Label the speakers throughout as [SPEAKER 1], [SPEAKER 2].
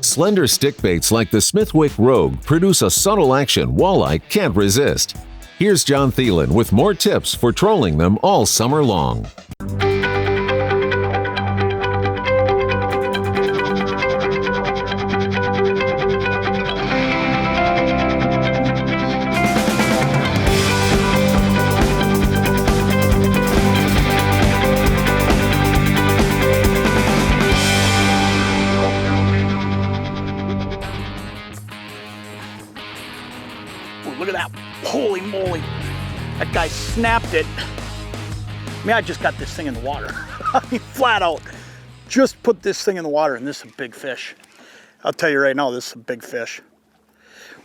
[SPEAKER 1] Slender stick baits like the Smithwick Rogue produce a subtle action walleye can't resist. Here's Jon Thelen with more tips for trolling them all summer long.
[SPEAKER 2] Look at that, holy moly. That guy snapped it. I mean, I just got this thing in the water. I mean, flat out, just put this thing in the water and this is a big fish. I'll tell you right now, this is a big fish.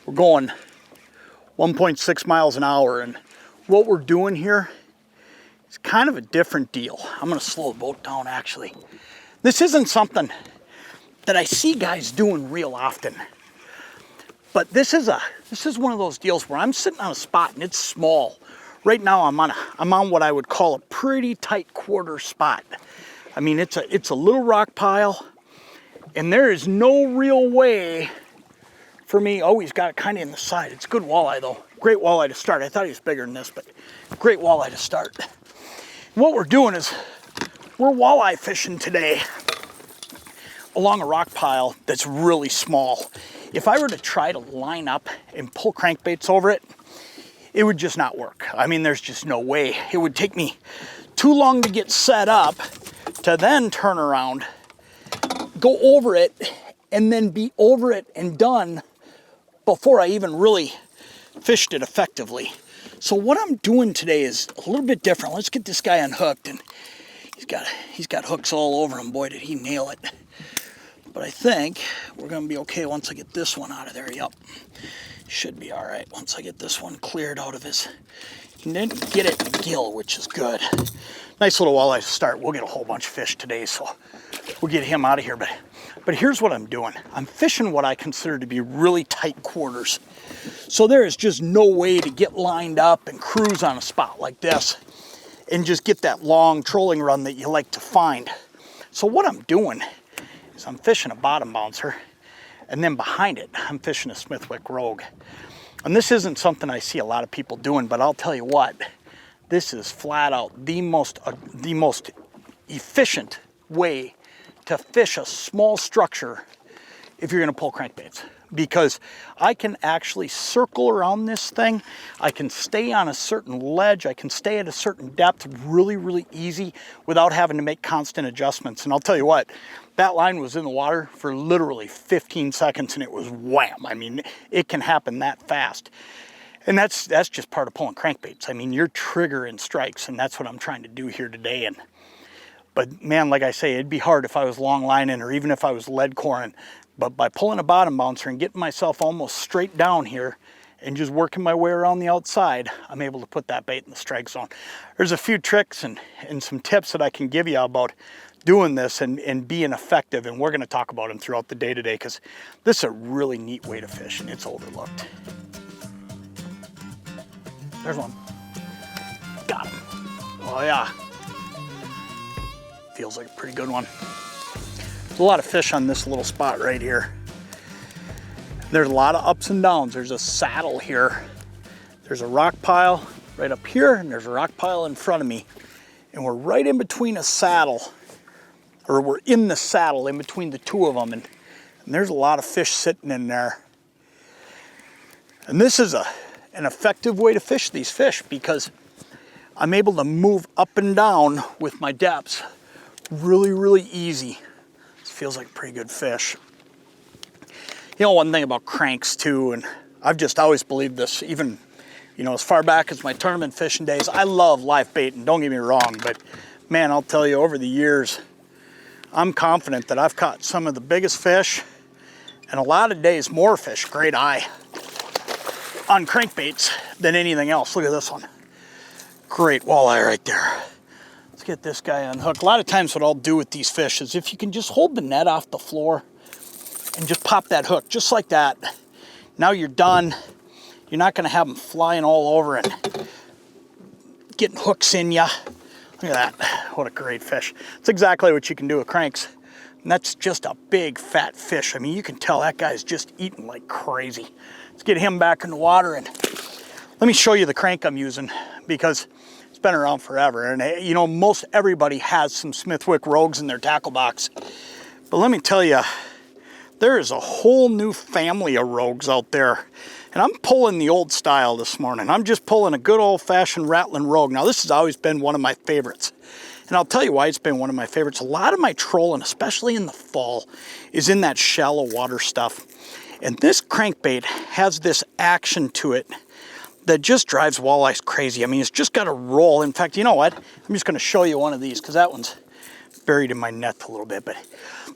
[SPEAKER 2] We're going 1.6 miles an hour, and what we're doing here is kind of a different deal. I'm gonna slow the boat down actually. This isn't something that I see guys doing real often. But this is one of those deals where I'm sitting on a spot and it's small. Right now I'm on what I would call a pretty tight quarter spot. I mean, it's a little rock pile, and there is no real way for me. Oh, he's got it kind of in the side. It's a good walleye though. Great walleye to start. I thought he was bigger than this, but great walleye to start. What we're doing is we're walleye fishing today along a rock pile that's really small. If I were to try to line up and pull crankbaits over it, it would just not work. I mean, there's just no way. It would take me too long to get set up to then turn around, go over it, and then be over it and done before I even really fished it effectively. So what I'm doing today is a little bit different. Let's get this guy unhooked, and he's got hooks all over him. Boy, did he nail it. But I think we're gonna be okay once I get this one out of there. Yep, should be all right once I get this one cleared out of his. He didn't get it in the gill, which is good. Nice little walleye to start. We'll get a whole bunch of fish today, so we'll get him out of here. But here's what I'm doing. I'm fishing what I consider to be really tight quarters. So there is just no way to get lined up and cruise on a spot like this and just get that long trolling run that you like to find. So what I'm doing is I'm fishing a bottom bouncer, and then behind it, I'm fishing a Smithwick Rogue. And this isn't something I see a lot of people doing, but I'll tell you what, this is flat out the most efficient way to fish a small structure if you're gonna pull crankbaits. Because I can actually circle around this thing. I can stay on a certain ledge. I can stay at a certain depth really, really easy without having to make constant adjustments. And I'll tell you what, that line was in the water for literally 15 seconds and it was wham. I mean, it can happen that fast. And that's just part of pulling crankbaits. I mean, you're triggering strikes, and that's what I'm trying to do here today. But man, like I say, it'd be hard if I was long lining or even if I was lead coring. But by pulling a bottom bouncer and getting myself almost straight down here and just working my way around the outside, I'm able to put that bait in the strike zone. There's a few tricks and some tips that I can give you about doing this and being effective, and we're gonna talk about them throughout the day today, because this is a really neat way to fish and it's overlooked. There's one. Got him. Oh yeah. Feels like a pretty good one. There's a lot of fish on this little spot right here. There's a lot of ups and downs. There's a saddle here. There's a rock pile right up here, and there's a rock pile in front of me. And we're right in between a saddle, or we're in the saddle in between the two of them. And there's a lot of fish sitting in there. And this is an effective way to fish these fish, because I'm able to move up and down with my depths really, really easy. Feels like a pretty good fish. You know, one thing about cranks too, and I've just always believed this, even, you know, as far back as my tournament fishing days, I love live bait, and don't get me wrong, but man, I'll tell you, over the years, I'm confident that I've caught some of the biggest fish, and a lot of days more fish, great eye, on crankbaits than anything else. Look at this one. Great walleye right there. Let's get this guy unhooked. A lot of times what I'll do with these fish is if you can just hold the net off the floor and just pop that hook, just like that. Now you're done. You're not gonna have them flying all over and getting hooks in ya. Look at that, what a great fish. It's exactly what you can do with cranks. And that's just a big fat fish. I mean, you can tell that guy's just eating like crazy. Let's get him back in the water, and let me show you the crank I'm using, because it's been around forever. And you know, most everybody has some Smithwick Rogues in their tackle box. But let me tell you, there is a whole new family of Rogues out there. And I'm pulling the old style this morning. I'm just pulling a good old-fashioned rattling Rogue. Now, this has always been one of my favorites. And I'll tell you why it's been one of my favorites. A lot of my trolling, especially in the fall, is in that shallow water stuff. And this crankbait has this action to it that just drives walleyes crazy. I mean, it's just got a roll. In fact, you know what? I'm just going to show you one of these, because that one's buried in my net a little bit. But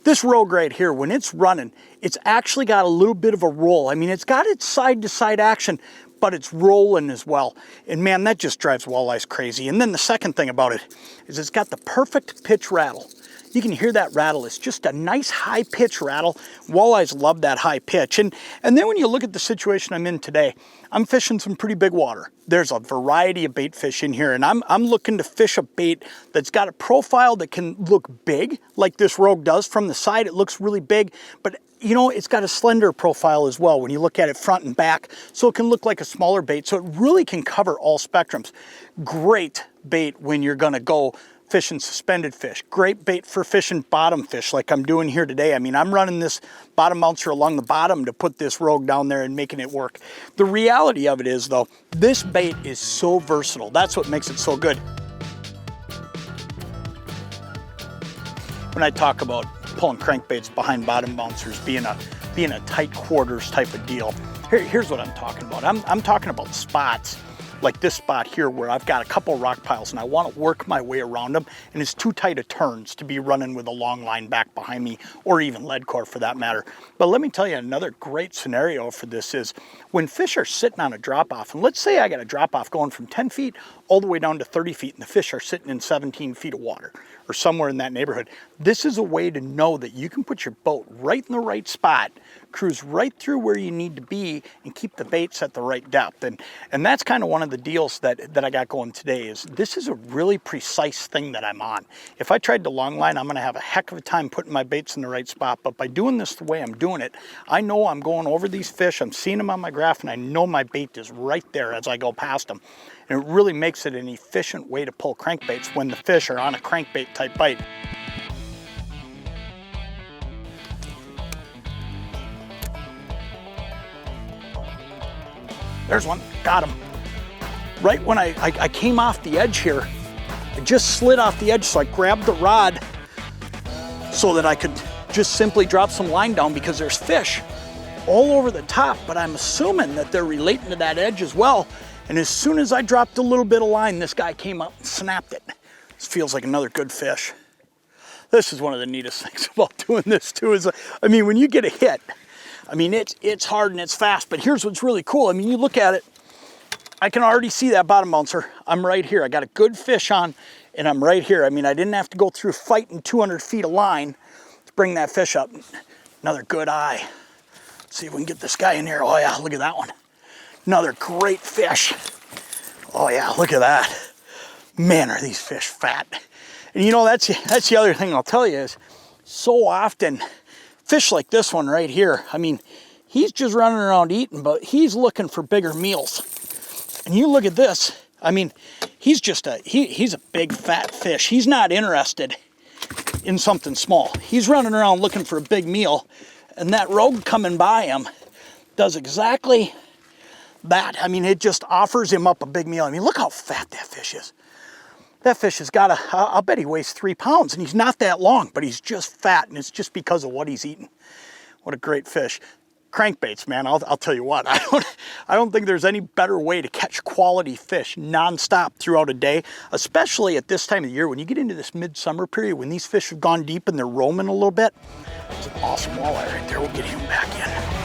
[SPEAKER 2] this Rogue right here, when it's running, it's actually got a little bit of a roll. I mean, it's got its side-to-side action, but it's rolling as well. And man, that just drives walleyes crazy. And then the second thing about it is it's got the perfect pitch rattle. You can hear that rattle. It's just a nice high pitch rattle. Walleyes love that high pitch. And then when you look at the situation I'm in today, I'm fishing some pretty big water. There's a variety of bait fish in here, and I'm looking to fish a bait that's got a profile that can look big, like this Rogue does. From the side, it looks really big, but you know, it's got a slender profile as well when you look at it front and back, so it can look like a smaller bait, so it really can cover all spectrums. Great bait when you're gonna go fishing suspended fish. Great bait for fishing bottom fish like I'm doing here today. I mean, I'm running this bottom bouncer along the bottom to put this Rogue down there and making it work. The reality of it is, though, this bait is so versatile. That's what makes it so good. When I talk about pulling crankbaits behind bottom bouncers being a tight quarters type of deal, here's what I'm talking about. I'm talking about spots like this spot here where I've got a couple rock piles and I want to work my way around them, and it's too tight of turns to be running with a long line back behind me, or even lead core for that matter. But let me tell you, another great scenario for this is when fish are sitting on a drop off, and let's say I got a drop off going from 10 feet all the way down to 30 feet and the fish are sitting in 17 feet of water or somewhere in that neighborhood. This is a way to know that you can put your boat right in the right spot, cruise right through where you need to be, and keep the baits at the right depth. And that's kind of one of the deals that I got going today. Is this is a really precise thing that I'm on. If I tried to long line, I'm gonna have a heck of a time putting my baits in the right spot. But by doing this the way I'm doing it, I know I'm going over these fish, I'm seeing them on my graph, and I know my bait is right there as I go past them. And it really makes it an efficient way to pull crankbaits when the fish are on a crankbait type bite. There's one, got him. Right when I came off the edge here, I just slid off the edge, so I grabbed the rod so that I could just simply drop some line down, because there's fish all over the top, but I'm assuming that they're relating to that edge as well. And as soon as I dropped a little bit of line, this guy came up and snapped it. This feels like another good fish. This is one of the neatest things about doing this too, is, I mean, when you get a hit, I mean, it's hard and it's fast, but here's what's really cool. I mean, you look at it, I can already see that bottom bouncer. I'm right here. I got a good fish on, and I'm right here. I mean, I didn't have to go through fighting 200 feet of line to bring that fish up. Another good eye. Let's see if we can get this guy in here. Oh yeah, look at that one. Another great fish. Oh yeah, look at that. Man, are these fish fat. And you know, that's the other thing I'll tell you is, so often, fish like this one right here, I mean, he's just running around eating, but he's looking for bigger meals. And you look at this, I mean, he's just he's a big fat fish. He's not interested in something small. He's running around looking for a big meal, and that Rogue coming by him does exactly that. I mean, it just offers him up a big meal. I mean, look how fat that fish is. That fish has got I'll bet he weighs 3 pounds, and he's not that long, but he's just fat, and it's just because of what he's eating. What a great fish. Crankbaits, man, I'll tell you what, I don't think there's any better way to catch quality fish nonstop throughout a day, especially at this time of the year when you get into this midsummer period when these fish have gone deep and they're roaming a little bit. It's an awesome walleye right there. We'll get him back in.